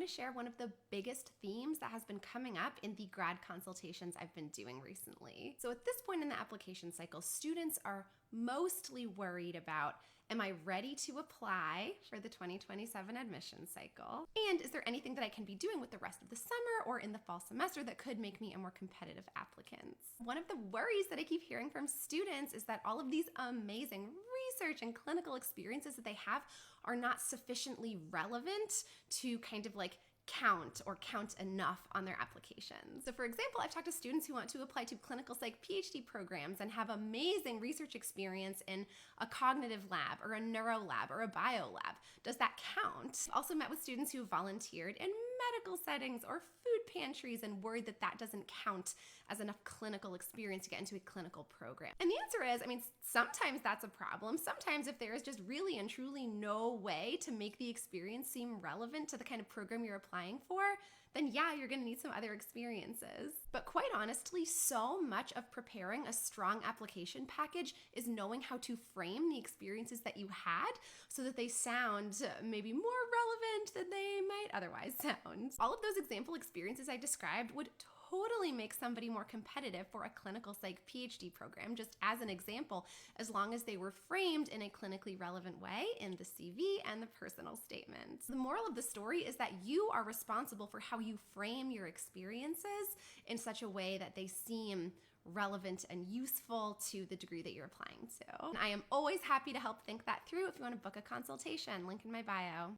share one of the biggest themes that has been coming up in the grad consultations I've been doing recently. So at this point in the application cycle, students are mostly worried about, am I ready to apply for the 2027 admission cycle? And is there anything that I can be doing with the rest of the summer or in the fall semester that could make me a more competitive applicant? One of the worries that I keep hearing from students is that all of these amazing research and clinical experiences that they have are not sufficiently relevant to kind of like count enough on their applications. So for example, I've talked to students who want to apply to clinical psych PhD programs and have amazing research experience in a cognitive lab or a neuro lab or a bio lab. Does that count? I've also met with students who volunteered in medical settings or food pantries and worried that that doesn't count as enough clinical experience to get into a clinical program. And the answer is, sometimes that's a problem. Sometimes if there is just really and truly no way to make the experience seem relevant to the kind of program you're applying for, then yeah, you're gonna need some other experiences. But quite honestly, so much of preparing a strong application package is knowing how to frame the experiences that you had so that they sound maybe more relevant than they might otherwise sound. All of those example experiences I described would totally make somebody more competitive for a clinical psych PhD program, just as an example, as long as they were framed in a clinically relevant way in the CV and the personal statement. The moral of the story is that you are responsible for how you frame your experiences in such a way that they seem relevant and useful to the degree that you're applying to. I am always happy to help think that through. If you want to book a consultation, link in my bio.